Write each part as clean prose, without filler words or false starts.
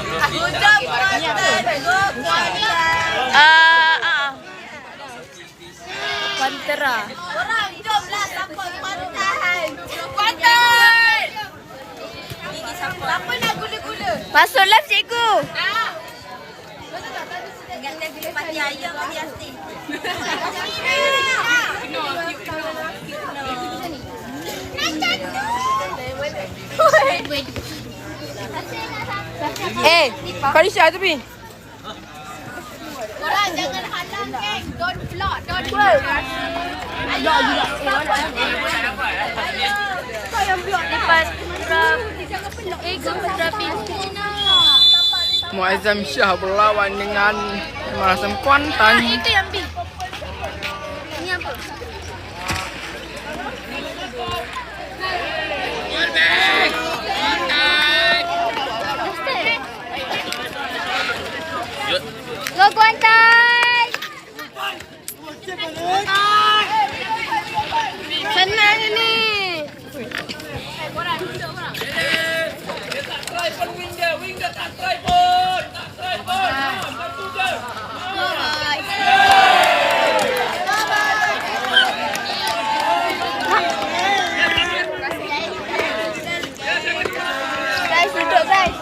Kuda kuantan. Go kuantan. Pantera. Orang jomlah siapa kuantan. Kuantan. Siapa nak gula-gula? Masuk live cikgu. Ingat dia gula pati ayam lagi asyik. Farisha tepi. Korang jangan halang kek. Don't block. Don't block. Ayo. Kau yang block. Lepas Muazzam Syah berlawan dengan Marasam Kuantan. Itu yang B. Ini apa? Go Kuantan! Senang ini. Guys, duduk guys.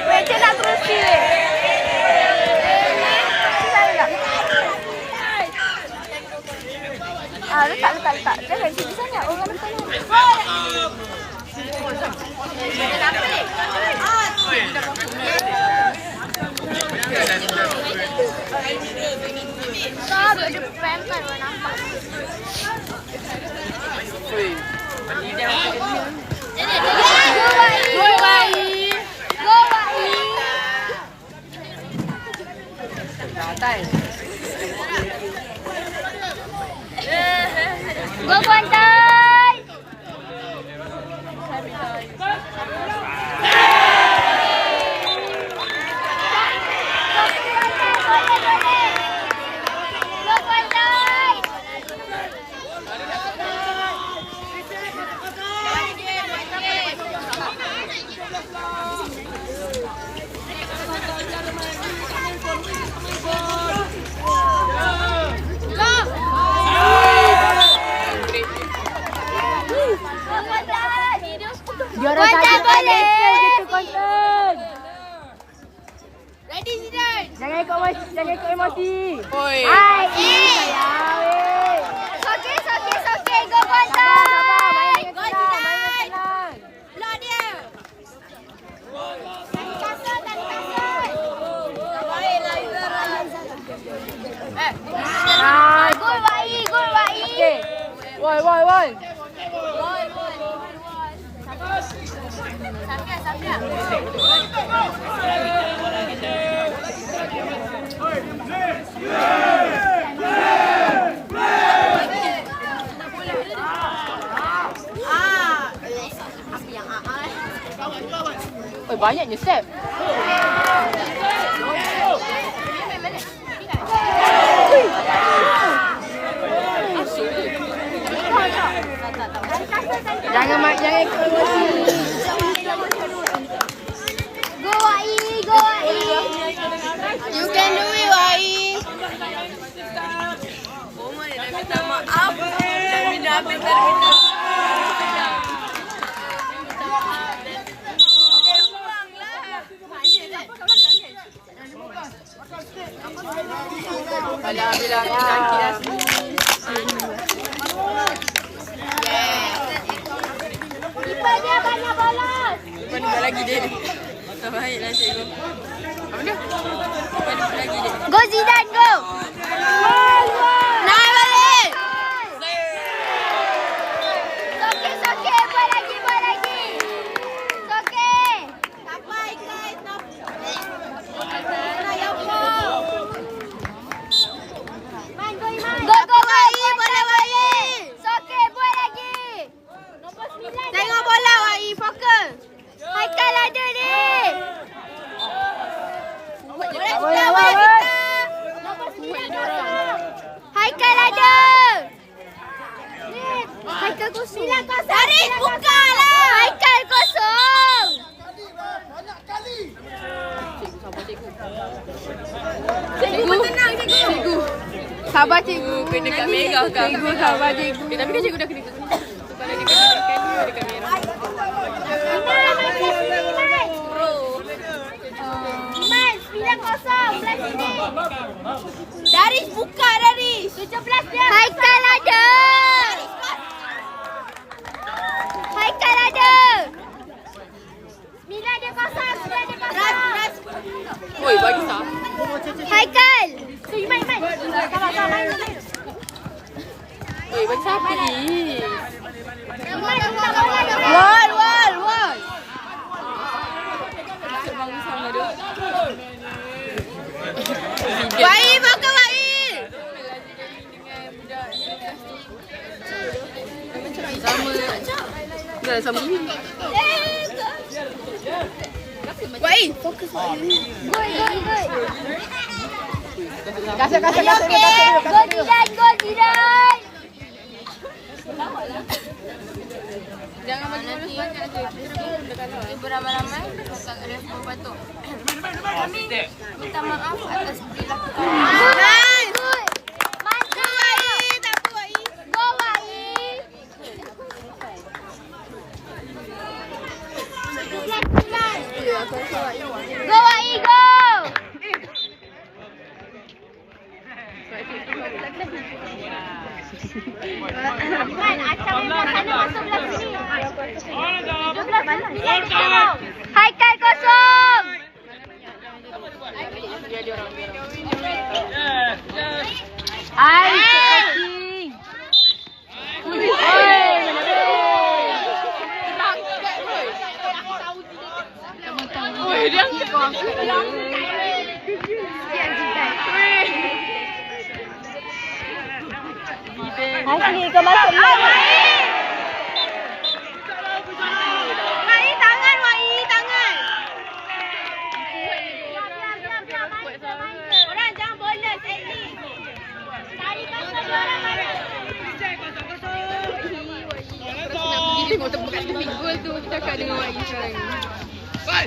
Macam nak kerusi. Letak. Jangan sini sangat. Orang letak ni. Kenapa ni? Tak ada pempan orang nampak. Go Wai. Go Kuantan. Go Kuantan. Juara tadi boleh. Gitu Kuantan. Ready Zidane. Jangan ikut emosi. Oi. Hai. Soke. Go Kuantan. Go Zidane. Block dia. Tani kasut. Baiklah Izara. Gol Wai. Okey. Woi. Samia. Banyaknya step. Jangan ikut emosi. Go Wai. You can do it Wai. Minta maaf. Minta. Bilang kaki dah sini. Kiper dia banyak bolos. Mana lagi dia? Tak baiklah cikgu. Apa dia? Mana lagi dia? Go Zidane go. Naik balik. Soke. Buat lagi. Soke. Sampai guys. Go Wai. Boleh Wai. Soke buat lagi. Tengok bola Wai. Fokus. Haikal ada ni. Boleh kita. Nombor 9. Khabar cikgu. Kena dekat merah kan? Cikgu khabar cikgu. Tapi kan cikgu dah kena kat sini. So, kalau dia kena dekat merah. Iman, 9-0. Belah sini. Daris buka, Daris. 17 dia. Haikal ada. Haikal ada. 9 dia kosong. 9 dia kosong. Oi, bagi sah. Haikal. Tu Iman. Sama. Oi, bagi siapa ni? Iman, wall. Bang sama dia. Wai, makan Wai. Sama ni. Wai, fokus Wai. Good. Kasih. Gol Dilan. Jangan bagi lurus banyak je. Beramai-ramai dekat respon batuk. Kami minta maaf atas perilaku kami. Nice. Mantap Wai. Tak apa Wai. Go Wai. Go Wai, go. Kan, acam memang sana masuk belah sini. 17-9. Haikal kosong. Hai, Oi, dia angkat. Asli kau masuk line. Wai, tangan Wai, tangan. Orang jangan bola Sandy. Tadi kan semua orang mana? Nak pergi tengok tepuk kat tepi gol tu. Cakap dengan Wai sekarang ni. Mai.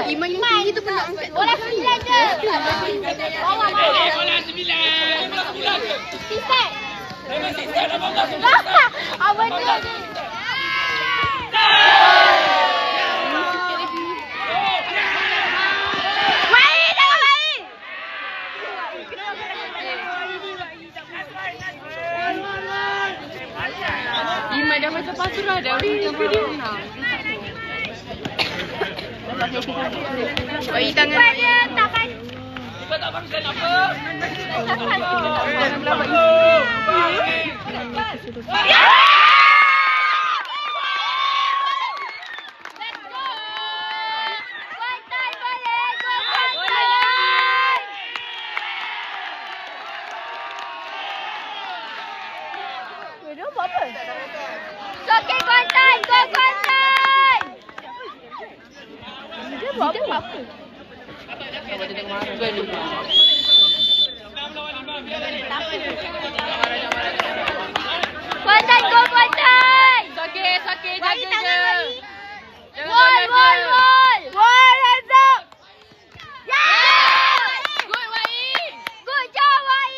Iman yang tinggi tu pun nak angkat. Bola 9 je. Bawah. Bola 9. Sistem. Apa tu? Wai, dah Wai. Iman dah macam pasrah dah. Dia menang. Bagi tangan. Dia takkan. Kita tak bangkan apa? Okey, Kuantan. Go Kuantan. Dia buat apa? Apa dia tengok marah. Gol ni. Kuantan, go Kuantan. Sakit, jaga je. Wall. Wall, hands up. Yeah! Good, Wai. Good job, Wai.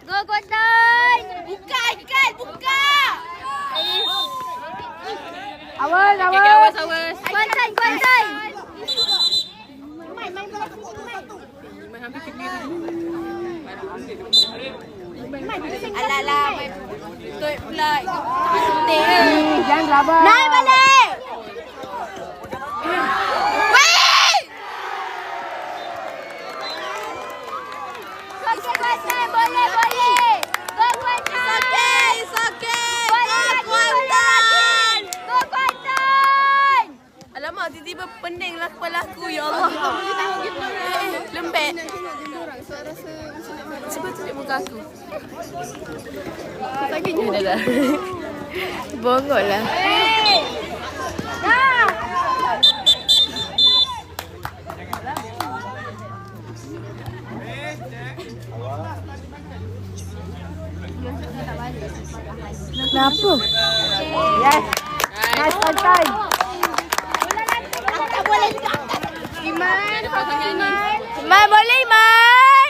Go Kuantan. Buka Haikal, buka. Awas. Okay, awas. Kuantan. Iman hampir kena. Alah, main betul pula. Jangan sabar. Naik balik. Wait! Okey, Kuantan, boleh. Go Kuantan. It's okay. Go Kuantan. Alamak, tiba-tiba peninglah kepala aku. Ya Allah. Lembek. Cuba tunjuk muka aku. Sakitnya dah. Bongol lah. Dah. Kenapa? Yes. Nice Kuantan. Tak boleh juga. Iman. Iman boleh Iman.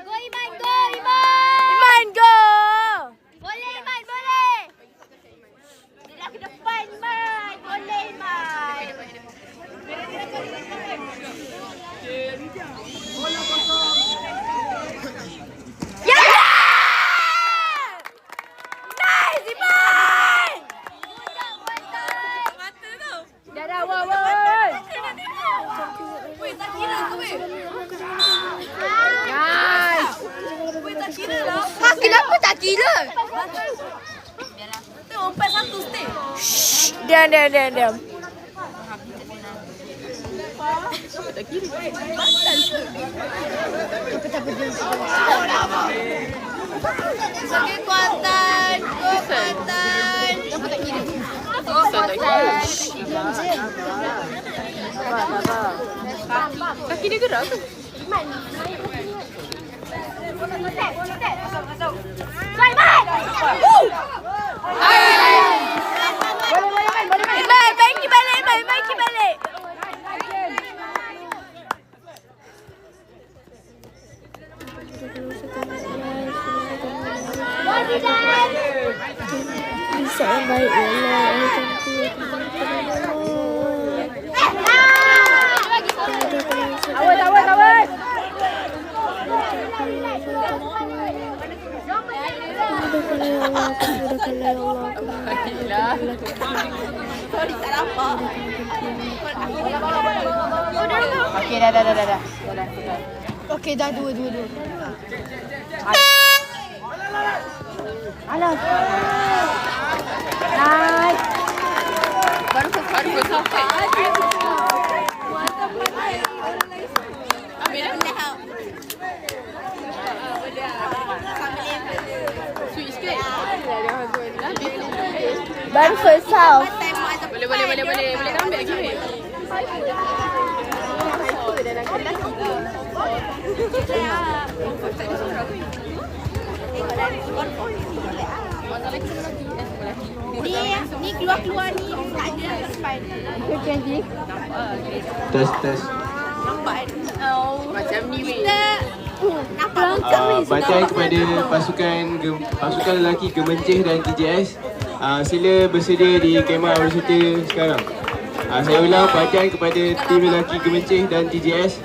Go Iman, go Iman. Iman go. Boleh Iman, boleh. Dia ke depan Iman. Boleh Iman. Kenapa tak kira? Umpat satu stay. Diam. Okey, Kuantan. Go Kuantan. Kenapa tak kira? Go Kuantan. Kaki dia gerak tu. Iman, bagi balik. Bisa yang baik Awas. Okey, dah. Okey, dah dua. Alah. Nice. Baru sampai. Ambil dah. Sweet sikit. Baru first half. Boleh kan ambil lagi. Ni keluar ni tak ada depan. Test. Macam ni weh. Badan kepada pasukan lelaki Gemencih dan TJS, sila bersedia di kemah berserta sekarang. Saya ulang, badan kepada tim lelaki Gemencih dan TJS,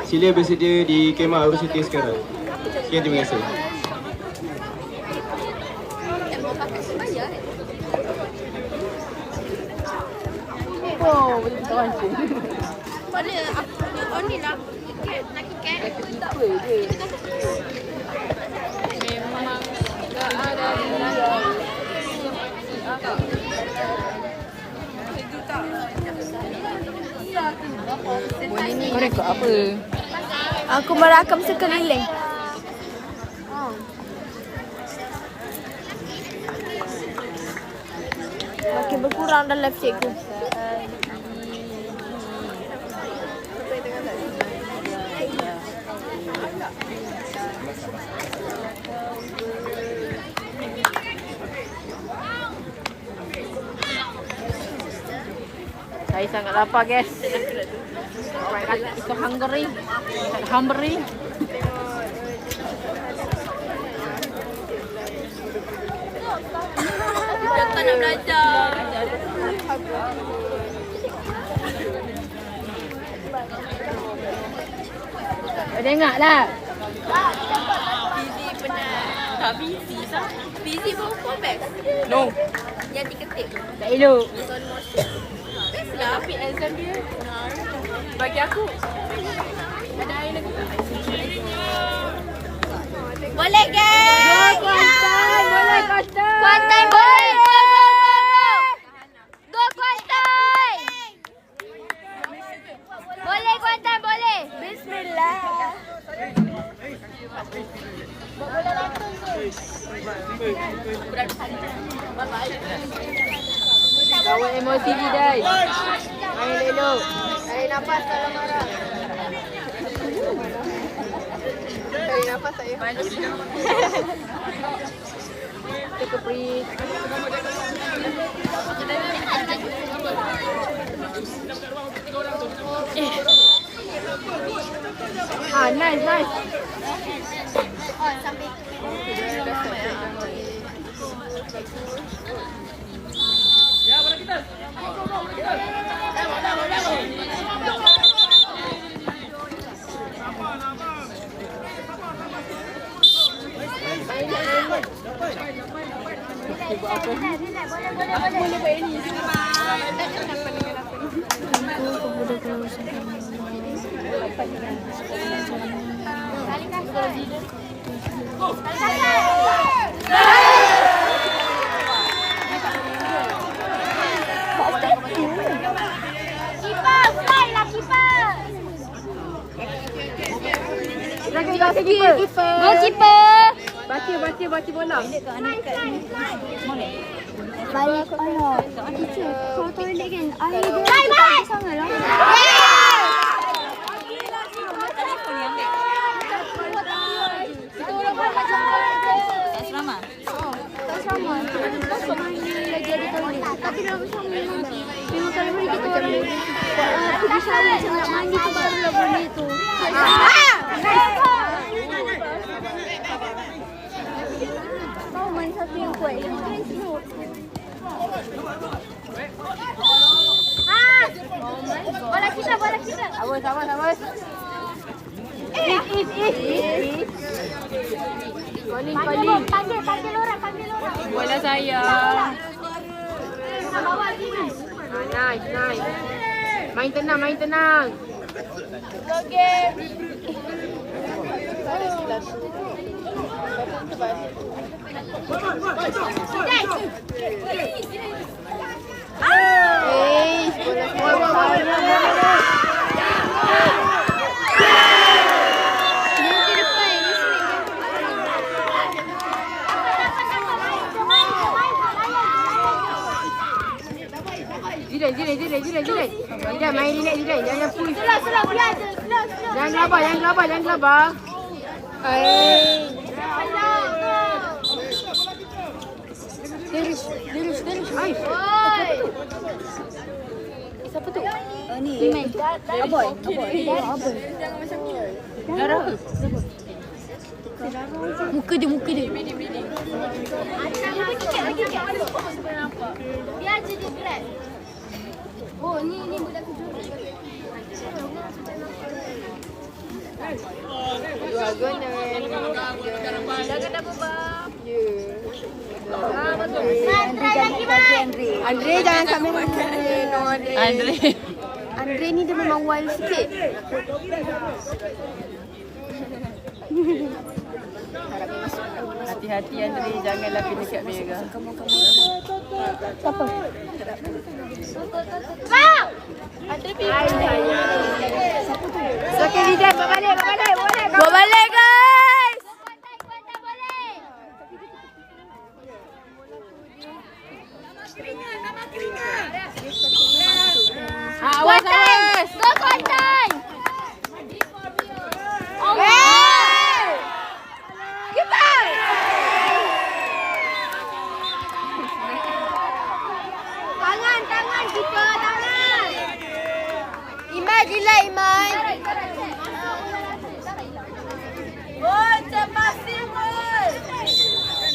sila bersedia di kemah berserta sekarang. Sekian, terima kasih. Oh, boleh kita wancing. Mana? Oh ni nak tiket. Apa je? Memang tak ada boleh ni. Kau rekod apa? Aku merakam sekeliling. Makin berkurang dalam cikgu. Saya sangat lapar guys. Itu hungry. Tak nak belajar. Dengarlah. Busy penat. Tak busy sah. Busy bawa 4 bag. No. Yang diketik. Tak elok. Best lah ambil exam dia. Bagi aku. Ada air lagi tak? Boleh guys. Kuantan, boleh Kuantan. Kuantan boleh. Go Kuantan. Boleh Kuantan boleh. Bismillah. Bawa emosi ni Dai. Main elok. Tarik nafas kalau marah. Tarik nafas saya. Take a break. Nice. Goalkeeper. Baca bola. Balik teacher. Kalau toilet kan air dia sangat lah. Tak selama. Tak sama. Lagi ada toilet. Tapi dah bersama memang kalau boleh kita pergi shower macam nak mandi tu barulah boleh tu. Kau main satu yang kuat. Bola kita. Awas. Calling. Panggil orang. Bola saya. Bawa sini. Nice. Main tenang. Okey. Jiran. Jiran main relax Jiran. Jangan push. Slow, biar je. Slow. Jangan gelabah. Terus. Nice. Siapa tu? Ni. Aboy. Jangan macam ni. Darah. Muka dia. Biar je dia gerak. Oh, ni budak kejut. Jangan dah bebab. Andre jangan sampai Andre ni dia memang wild sikit. Hati-hati Andre, janganlah kena kat merah. Siapa? Wow! Andre pergi. Okey, Lidan, balik. Bawa balik guys. Awas. Go Kuantan. Tangan kita, tangan. Iman gila Iman. Oh, cepat sih, boy.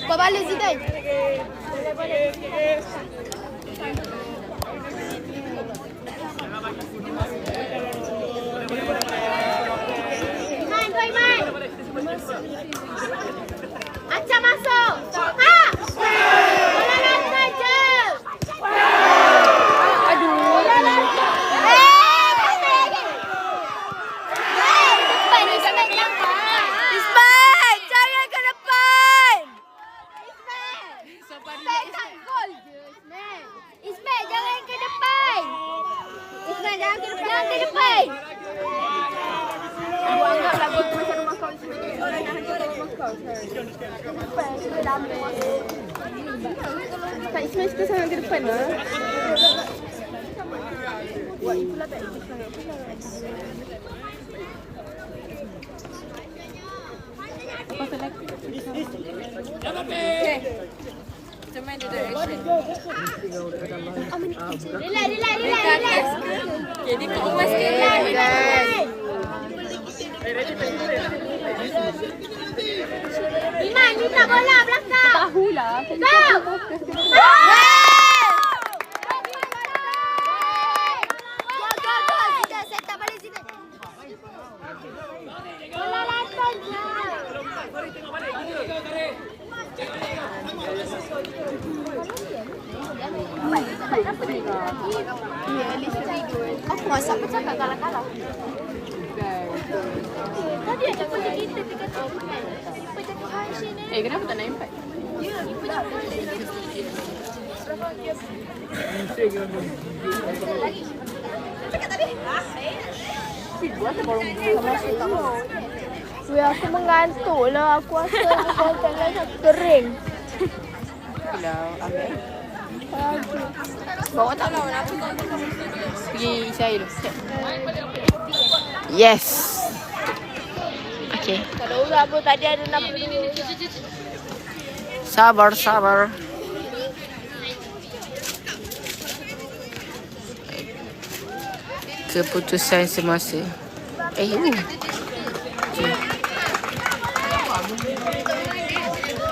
Kau balik Zidane. Iman. Acah masuk. Bola lantai je. Tak Ismail suka sangat ke depan lah. Buat itu lah tak Apa lagi? Okay. Macam mana dia direction? Relax. Jadi kau emas ke? Iman, minta bola belakang. Tahulah. Go! Set up balik sini. Bola lantai je. Aku masa apa cakap kalah-kalah. Tadi ada pun kita dekat tu. Kenapa tak nak impak? Weh, aku mengantuk lah. Aku rasa tangan aku kering. Bawa tak lawan apa kau? Pergi saya dulu. Yes. Okay. Kalau ulah pun tadi ada 60. Sabar. Keputusan semasa. Okay.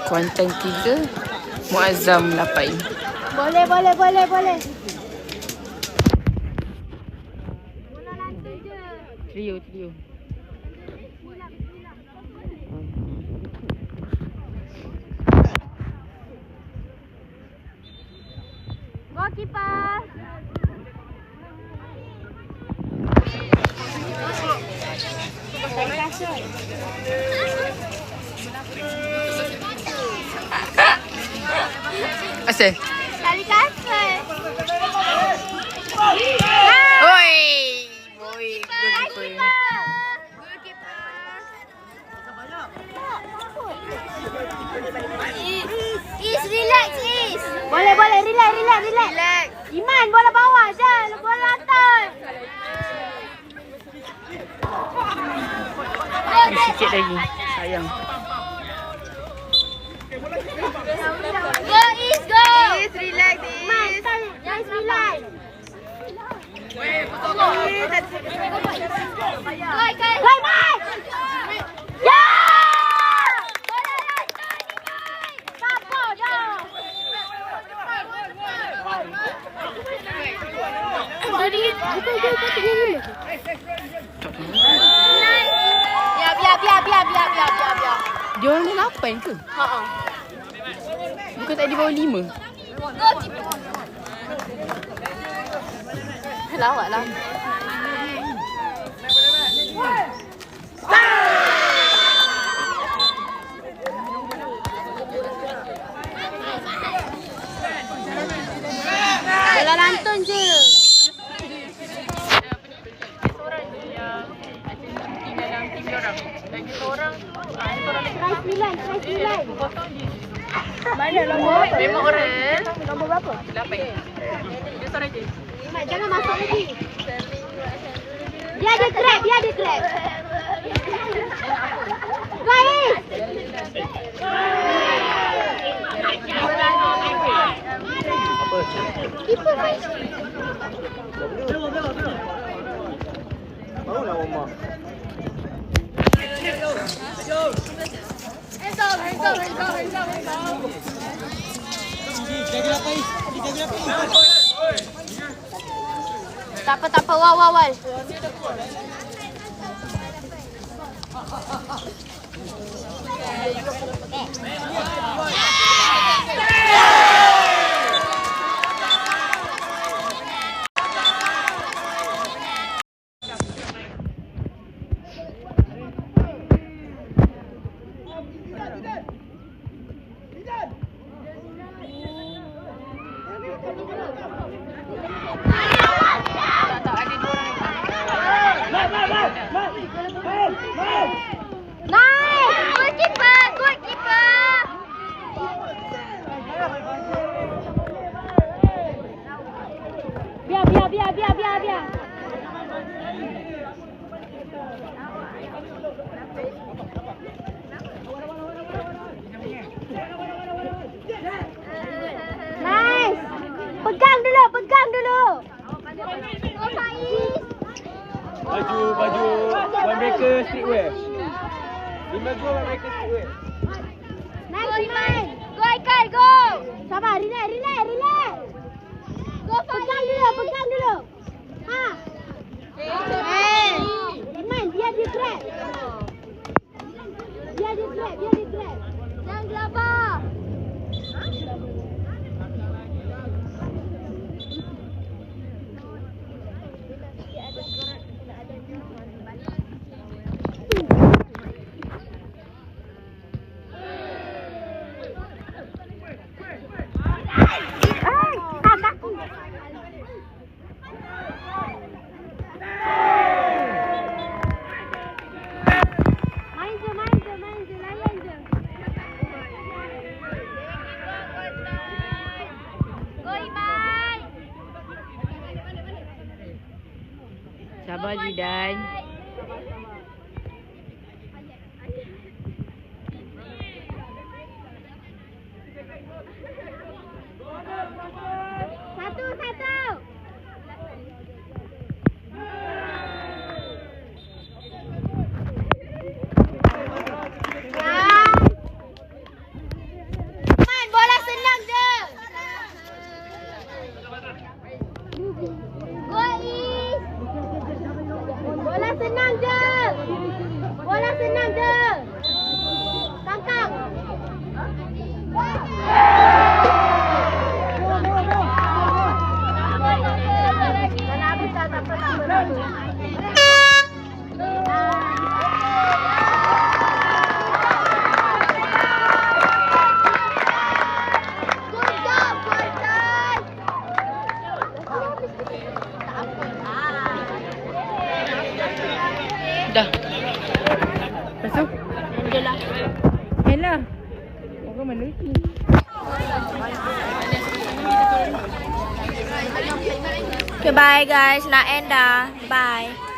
Kuantan 3, Muazzam 8. Boleh. Trio. Goalkeeper. Asal? Kali kasut. Oi. Is, relax. Boleh, relax. Iman, bola bawah je. Bola atas. Sikit lagi. Sayang. Go, Is, relax. Iman, Is, relax. Go, Iman. Ya! Bola lantai, Iman. Sabar dah. Biar. Dia orang dah 8 ke? Bukan tadi bawa 5. Lawak lah. Bola lantun je. Try 9. Mana nombor? Memang orang. Nombor berapa? 8. Dia seorang je. Jangan masuk lagi. Dia ada grab. Guys. Keeper guys. Barulah warm up. Tak apa. Wal. Biar. Pegang dulu. Go Faiz. Baju One Breaker streetwear. 5 gol One Breaker streetwear. Nice Iman. Go Ikan, go. Sabar, relax. Go Faiz. Pegang dulu. Ha. Iman, biar dia grab. Jangan gelabah. Main je, layan je. Go Iman. Sabar Zidan. Satu. Iman, bola senang je. Go Is. Bola senang je. Tangkap. Dah. Masuk. Hello. Orang mana ni? Okay, bye guys. Nak end dah. Bye.